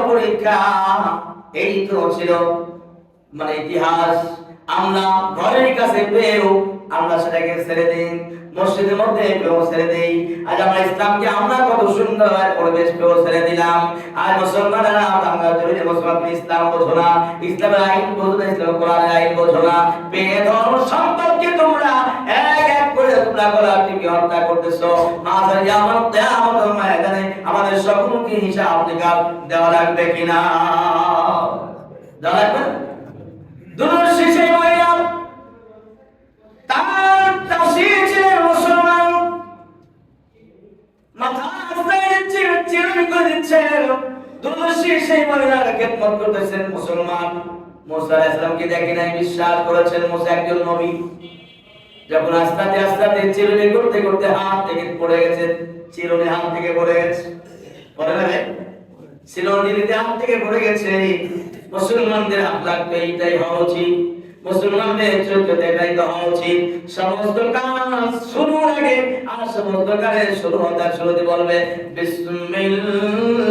পরীক্ষা। এই তো ছিল মানে ইতিহাস। আমরা ঘরের কাছে পেয়েও আমরা সেটাকে ছেড়ে দিই, মসজিদের মধ্যে পেয়েও ছেড়ে দিই। আজ আমরা ইসলামকে আমরা কত সুন্দর পরিবেশ পেয়েও ছেড়ে দিলাম। আর মুসলমানেরা বাংলা জমিনে মুসলমান ইসলাম বোঝো না, ইসলামের আইন বোঝো না, ইসলাম কোরআনের আইন বোঝো না। পেয়ে ধর্ম সম্পর্কে তোমরা এক এক করে তোমরা গলাটিকে হত্যা করতেছো। মাঝে আমার কিয়ামতের ময়দানে আমাদের সকলকে হিসাব নিকাশ দেওয়া লাগবে কিনা? দেওয়া লাগবে। দুনিয়ার শেষে মহিলা তার তাফসীর ছিলেন মুসলমান, মাথা আস্তায় দিচ্ছে, চিরুনি করে দিচ্ছে। দুনিয়ার শেষে মহিলারা খেদমত করতেছেন মুসলমান। মুসা আলাইহিস সালামকে দেখে নাই, বিশ্বাস করেছেন মুসা একজন নবী। যখন আস্তে আস্তে চিরুনি করতে করতে হাত থেকে পড়ে গেছে, চিরুনি হাত থেকে পড়ে গেছে, পড়ে না চিরুনি হাত থেকে পড়ে গেছে। মুসলমানদের আখলাক এইটাই হওয়া উচিত, মুসলমানদের চরিত্র এটাই হওয়া উচিত। সমস্ত কাজ শুরুর আগে আর সমস্ত কাজের শুরু হওয়ার শুরুতে বলবে বিসমিল্লাহির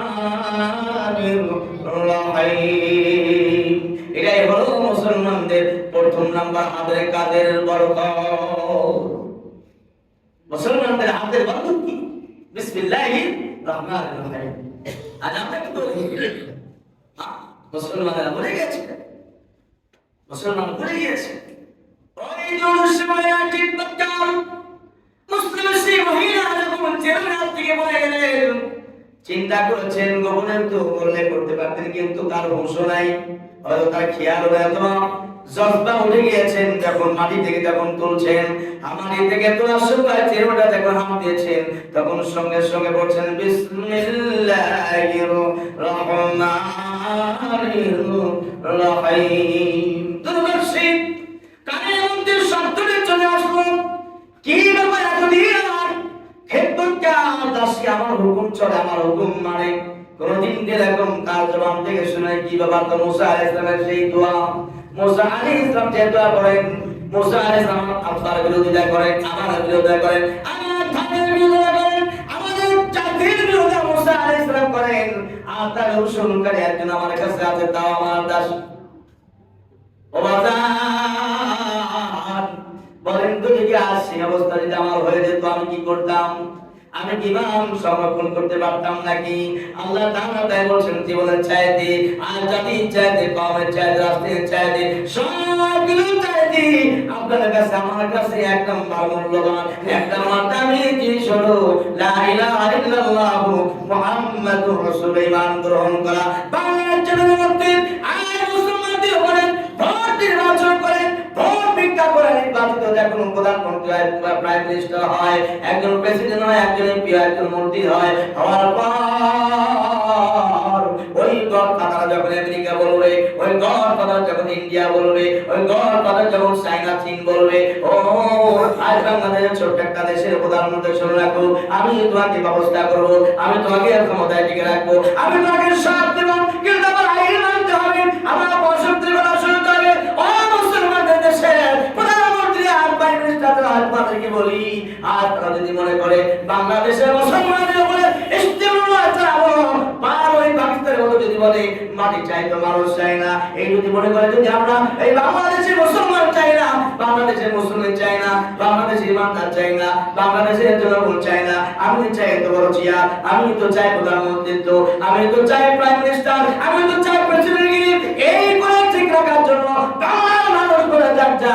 রহমানির রহিম। এটাই হলো মুসলমানদের প্রথম নাম্বার হাতের কাজের বরকত। মুসলমানদের হাতের বরকত কি? বিসমিল্লাহির রহমানির রহিম। আজ আমরা কি বলি? মুসলমানেরা ভুলে গেছে, মুসলমান ভুলে গিয়েছে। ওই সময় ঠিক বাক্যাম মুসলিম সেই মহিলা যখন জেলখানা থেকে বলে গেলেন, চিন্তা করেছেন গোপনে তো বললে করতে পারতেন, কিন্তু তার বংশ নাই, হয়তো তার খেয়াল হলো না, জজবা উঠে গিয়েছেন। যখন মাটি থেকে যখন তুলছেন, মাটি থেকে তোলার সময় চেরোটা যখন হাত দিয়েছেন, তখন সঙ্গে সঙ্গে বলছেন বিসমিল্লাহির রহমানির রহিম। দুর্বাসী কানের মধ্যে শব্দটা চলে আসলো, কি ব্যাপার এতদিন আমার খেদমতটা দাসী আমার হুকুম চলে, আমার হুকুম মানে কোনদিন এরকম কার জবান থেকে শুনে কি ব্যাপার? তো মুসা আলাইহিস সালামের সেই দোয়া, মুসা আলাইহিস সালাম যে দোয়া করেন, মুসা আলাইহিস সালাম আপনার বিরোধিতা করেন, আমার বিরোধিতা করেন, আমার ধর্মের বিরোধিতা করেন, আমাদের জাতির বিরোধিতা মুসা আলাইহিস সালাম করেন। আর তার অনুসরণকারী একজন আমার কাছে আছে, তাও আমার দাস। ও বাজার বলেন তো, যদি আজ সেই অবস্থা যদি আমার হয়ে যেত আমি কি করতাম? আমি কি ইমান সংরক্ষণ করতে পারতাম নাকি? আল্লাহ তাআলা তাই বলছেন জীবনের চাইতে, আর জাতির চাইতে, কওমের চাইতে, রাষ্ট্রের চাইতে, সবগুলো চাইতে আপনার কাছে আমার কাছে একদম মূল্যবান একটা মাতামি জিনিস হলো লা ইলাহা ইল্লাল্লাহ মুহাম্মাদুর রাসূলুল্লাহ। ঈমান গ্রহণ করা। বাংলার জনগণকে আর মুসলমানদের উপরে ভোট নির্বাচন করে, ভোট ভিক্ষা করে নির্বাচিত যখন প্রধানমন্ত্রী হয়, প্রাইম মিনিস্টার হয়, একজন প্রেসিডেন্ট হয়, একজন এমপি হয়, একজন মন্ত্রী হয়, হওয়ার পর ওই গড় কথা যখন আমেরিকা বলবে, ওই গড় কথা যখন ইন্ডিয়া বলবে, ওই গড় কথা যখন চায়না চীন বলবে, ও আজ বাংলাদেশের ছোট্ট একটা দেশের প্রধানমন্ত্রী শুনে রাখো, আমি তোমাকে ব্যবস্থা করবো, আমি তোমাকে ক্ষমতায় টিকে রাখবো, আমি তোমাকে সব দেবো, কিন্তু আমার আইন মানতে হবে, আমার বসন্তের কথা শুনতে হবে। ও মুসলমানদের দেশের প্রধানমন্ত্রী আর প্রাইম মিনিস্টারদের আজকে বলি, আর তারা যদি মনে করে বাংলাদেশের মুসলমানদের উপরে ইস্তেমা চালাবো, আর ওই পাকিস্তানের মতো যদি বলে মাটি চাই তো মানুষ চাই না, এই যদি মনে করে যদি আমরা এই বাংলাদেশের মুসলমান চাই না, বাংলাদেশের মুসলিম চাই না, বাংলাদেশের ইমানদার চাই না, বাংলাদেশের জনগণ চাই না, আমি চাই তো বড় চেয়ার, আমি তো চাই প্রধানমন্ত্রিত্ব, আমি তো চাই প্রাইম মিনিস্টার, আমি তো চাই প্রেসিডেন্টগিরি, এই করে ঠিক রাখার জন্য বাংলার মানুষ বলে যাক যা,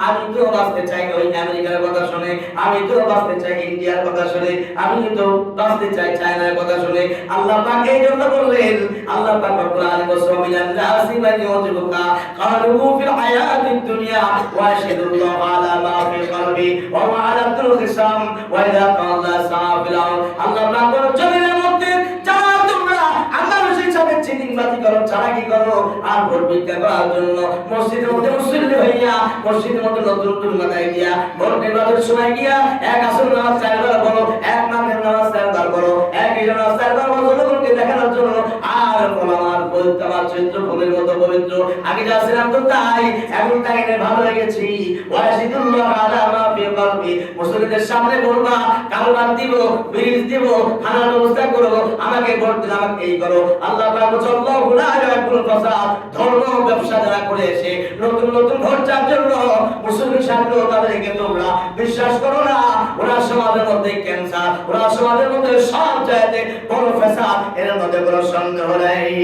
আমি তো বাঁচতে চাই ওই আমেরিকার কথা শুনে, আমি তো বাঁচতে চাই ইন্ডিয়ার কথা শুনে, আমি তো বাঁচতে চাই চায়নার কথা শুনে। আল্লাহ পাক এই জন্য বললেন, আল্লাহ পাক কোরআনে বলেছেন মিনান নাসি মান ইউজিবুকা কালু ফিল হায়াতিদ দুনিয়া ওয়া আশহাদুল্লাহ আলা মা ফি কলবি ওয়া মা আলা তুল খিসাম ওয়া ইযা কাল্লা সাফিল। আল্লাহ পাক জমিনের মধ্যে যারা তোমরা আল্লাহর সাথে চিটিংবাজি করো, চালাকি করো, আর ভোট ভিক্ষা করার জন্য মসজিদের মধ্যে মুসল্লি হইয়া, মসজিদের মধ্যে নতুন নতুন মাথায় গিয়া, ভোট নির্বাচনের সময় গিয়া এক আসর নামাজ চারবার বলো, এক মাঘের নামাজ চারবার বলো, এক ঈদের নামাজ চারবার বলো, জনগণকে দেখানোর জন্য। আর আমার পবিত্র, আমার চরিত্র ফুলের মতো পবিত্র, আগে যা ছিলাম তো তাই, এখন তাই ভালো লেগেছি। ওয়াশিদুল্লাহ আলা মা ফি কলবি, মুসলিমদের সামনে বলবা কালবাদ দিব, ব্রিজ দিব, খানার ব্যবস্থা করো, আমাকে ভোট দিন, আমাকে এই করো। আল্লাহ পাক সাল্লাল্লাহু আলাইহি ওয়াসাল্লাম ধর্ম ব্যবসা যারা করে এসে নতুন নতুন ভোট চাওয়ার জন্য মুসলিম সামনে তাদেরকে তোমরা বিশ্বাস করো না, ওরা সমাজের মধ্যে ক্যান্সার, ওরা সমাজের মধ্যে সব চাইতে বড় ফ্যাসাদ, এর মধ্যে কোনো সন্দেহ নেই।